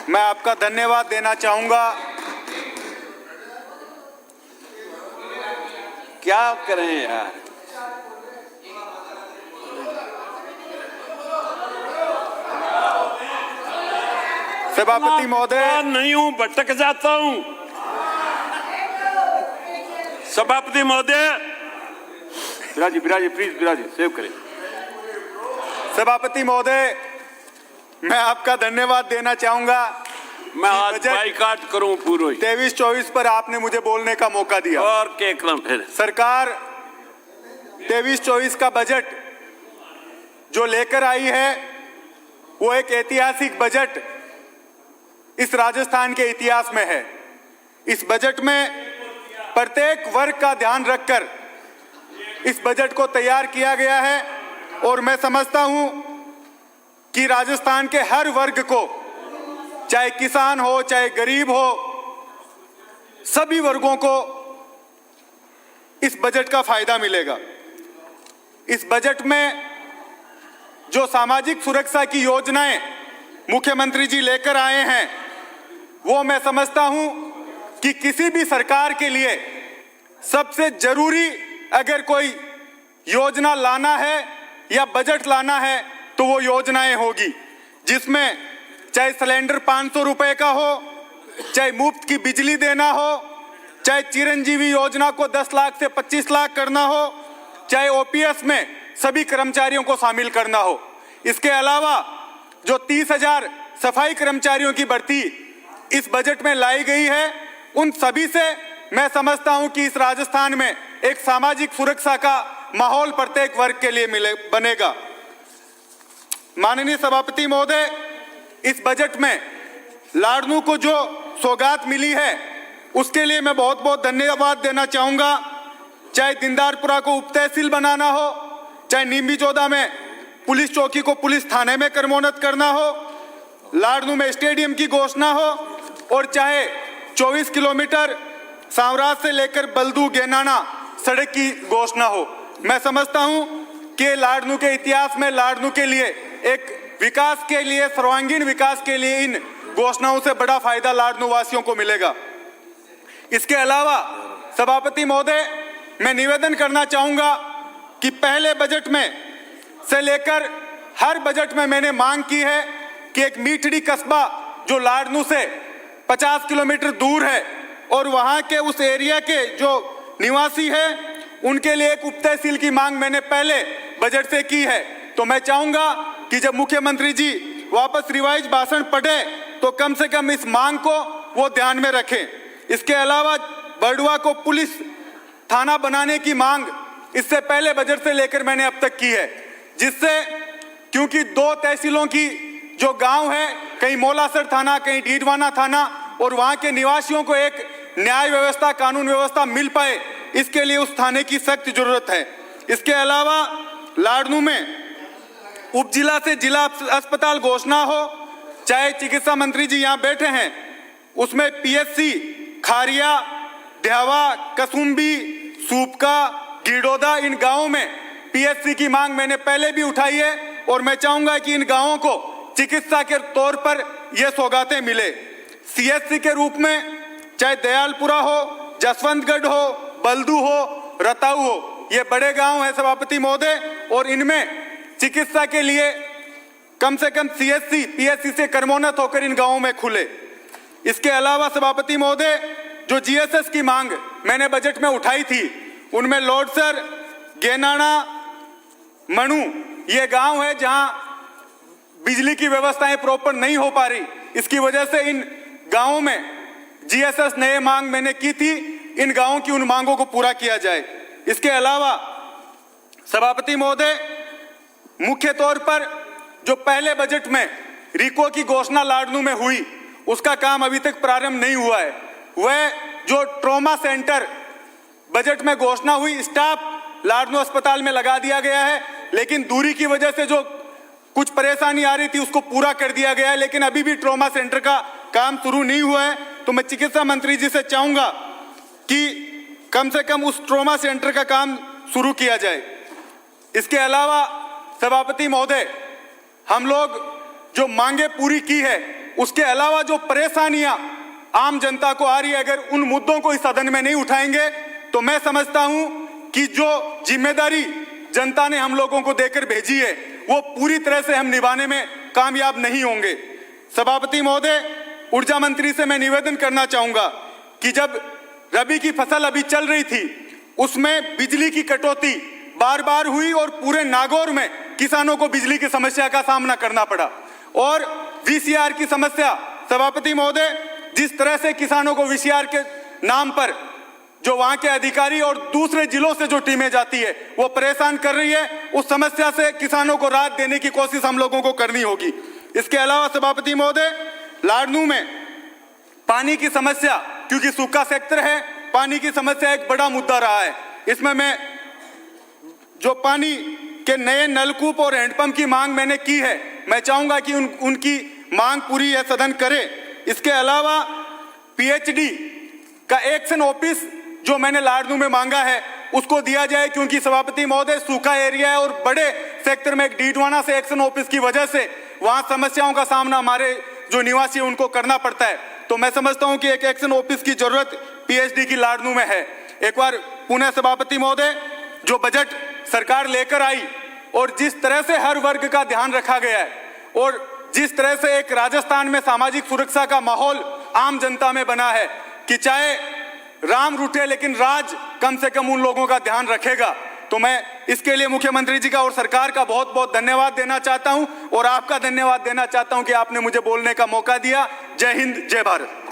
मैं आपका धन्यवाद देना चाहूंगा। क्या करें यार, सभापति महोदय, नहीं हूं, भटक जाता हूं। सभापति महोदय, बिराजी प्लीज बिराजी सेव करें। सभापति महोदय, मैं आपका धन्यवाद देना चाहूंगा। मैं आज बाइकाट करूं पूरा 23-24 पर आपने मुझे बोलने का मौका दिया और के क्रम फिर सरकार 23-24 का बजट जो लेकर आई है वो एक ऐतिहासिक बजट इस राजस्थान के इतिहास में है। इस बजट में प्रत्येक वर्ग का ध्यान रखकर इस बजट को तैयार किया गया है और मैं समझता हूं कि राजस्थान के हर वर्ग को, चाहे किसान हो चाहे गरीब हो, सभी वर्गों को इस बजट का फायदा मिलेगा। इस बजट में जो सामाजिक सुरक्षा की योजनाएं मुख्यमंत्री जी लेकर आए हैं वो मैं समझता हूं कि किसी भी सरकार के लिए सबसे जरूरी अगर कोई योजना लाना है या बजट लाना है तो वो योजनाएं होगी, जिसमें चाहे सिलेंडर 500 रुपए का हो, चाहे मुफ्त की बिजली देना हो, चाहे चिरंजीवी योजना को 10 लाख से 25 लाख करना हो, चाहे ओपीएस में सभी कर्मचारियों को शामिल करना हो। इसके अलावा जो 30,000 सफाई कर्मचारियों की भर्ती इस बजट में लाई गई है, उन सभी से मैं समझता हूं कि इस राजस्थान में एक सामाजिक सुरक्षा का माहौल प्रत्येक वर्ग के लिए बनेगा। माननीय सभापति महोदय, इस बजट में लाडनू को जो सौगात मिली है उसके लिए मैं बहुत बहुत धन्यवाद देना चाहूंगा। चाहे दीनदारपुरा को उप तहसील बनाना हो, चाहे नीमबीचौदा में पुलिस चौकी को पुलिस थाने में क्रमोन्नत करना हो, लाडनू में स्टेडियम की घोषणा हो, और चाहे 24 किलोमीटर सांवराज से लेकर बल्दू गेनाना सड़क की घोषणा हो। मैं समझता हूं कि लाडनू के इतिहास में लाडनू के लिए एक विकास के लिए, सर्वांगीण विकास के लिए इन घोषणाओं से बड़ा फायदा लाडनू वासियों को मिलेगा। इसके अलावा सभापति महोदय, मैं निवेदन करना चाहूंगा कि पहले बजट में से लेकर हर बजट में मैंने मांग की है कि एक मीठड़ी कस्बा जो लाडनू से 50 किलोमीटर दूर है और वहां के उस एरिया के जो निवासी है उनके लिए एक उप तहसील की मांग मैंने पहले बजट से की है। तो मैं चाहूंगा कि जब मुख्यमंत्री जी वापस रिवाइज भाषण पढ़े तो कम से कम इस मांग को वो ध्यान में रखें। इसके अलावा बड़ुआ को पुलिस थाना बनाने की मांग इससे पहले बजट से लेकर मैंने अब तक की है, जिससे क्योंकि 2 तहसीलों की जो गांव है, कहीं मोलासर थाना कहीं डीडवाना थाना, और वहां के निवासियों को एक न्याय व्यवस्था, कानून व्यवस्था मिल पाए, इसके लिए उस थाने की सख्त जरूरत है। इसके अलावा लाडनू में उप जिला से जिला अस्पताल घोषणा हो, चाहे चिकित्सा मंत्री जी यहाँ बैठे हैं, उसमें पीएचसी खारिया, ध्यावा, कसुम्बी, सूपका, गिडोदा, इन गांवों में पीएचसी की मांग मैंने पहले भी उठाई है और मैं चाहूंगा कि इन गांवों को चिकित्सा के तौर पर यह सौगातें मिले। सीएचसी के रूप में चाहे दयालपुरा हो, जसवंतगढ़ हो, बल्दू हो, रताऊ हो, ये बड़े गांव हैं सभापति महोदय, और इनमें चिकित्सा के लिए कम से कम सीएचसी पीएचसी से क्रमोन्नत होकर इन गांवों में खुले। इसके अलावा सभापति महोदय, जो जीएसएस की मांग मैंने बजट में उठाई थी, उनमें लोडसर, गेनाना, मणु ये गांव है जहां बिजली की व्यवस्थाएं प्रॉपर नहीं हो पा रही। इसकी वजह से इन गांवों में जीएसएस नए मांग मैंने की थी, इन गांवों की उन मांगों को पूरा किया जाए। इसके अलावा सभापति महोदय, मुख्य तौर पर जो पहले बजट में रिको की घोषणा लाडनू में हुई, उसका काम अभी तक प्रारंभ नहीं हुआ है। वह जो ट्रॉमा सेंटर बजट में घोषणा हुई, स्टाफ लाडनू अस्पताल में लगा दिया गया है, लेकिन दूरी की वजह से जो कुछ परेशानी आ रही थी उसको पूरा कर दिया गया है, लेकिन अभी भी ट्रॉमा सेंटर का काम शुरू नहीं हुआ है। तो मैं चिकित्सा मंत्री जी से चाहूंगा कि कम से कम उस ट्रॉमा सेंटर का काम शुरू किया जाए। इसके अलावा सभापति महोदय, हम लोग जो मांगे पूरी की है उसके अलावा जो परेशानियां आम जनता को आ रही है, अगर उन मुद्दों को इस सदन में नहीं उठाएंगे तो मैं समझता हूं कि जो जिम्मेदारी जनता ने हम लोगों को देकर भेजी है वो पूरी तरह से हम निभाने में कामयाब नहीं होंगे। सभापति महोदय, ऊर्जा मंत्री से मैं निवेदन करना चाहूंगा कि जब रबी की फसल अभी चल रही थी उसमें बिजली की कटौती बार बार हुई और पूरे नागौर में किसानों को बिजली की समस्या का सामना करना पड़ा। और वीसीआर की समस्या, सभापति महोदय, जिस तरह से किसानों को वीसीआर के नाम पर जो वहां के अधिकारी और दूसरे जिलों से जो टीमें जाती है वो परेशान कर रही है, उस समस्या से किसानों को राहत देने की कोशिश हम लोगों को करनी होगी। इसके अलावा सभापति महोदय, लाड़नू में पानी की समस्या, क्योंकि सूखा सेक्टर है, पानी की समस्या एक बड़ा मुद्दा रहा है। इसमें मैं जो पानी के नए नलकूप और हैंडपंप की मांग मैंने की है, मैं चाहूंगा कि उनकी मांग पूरी यह सदन करे। इसके अलावा पीएचडी का एक्शन ऑफिस जो मैंने लाड़नू में मांगा है उसको दिया जाए, क्योंकि सभापति महोदय सूखा एरिया है और बड़े सेक्टर में एक डीडवाना से एक्शन ऑफिस की वजह से वहां समस्याओं का सामना हमारे जो निवासी है उनको करना पड़ता है। तो मैं समझता हूं कि एक एक्शन ऑफिस की जरूरत पीएचडी की लाड़नू में है। एक बार पुनः सभापति महोदय, जो बजट सरकार लेकर आई और जिस तरह से हर वर्ग का ध्यान रखा गया है और जिस तरह से एक राजस्थान में सामाजिक सुरक्षा का माहौल आम जनता में बना है कि चाहे राम रूठे लेकिन राज कम से कम उन लोगों का ध्यान रखेगा, तो मैं इसके लिए मुख्यमंत्री जी का और सरकार का बहुत बहुत धन्यवाद देना चाहता हूं और आपका धन्यवाद देना चाहता हूं कि आपने मुझे बोलने का मौका दिया। जय हिंद, जय भारत।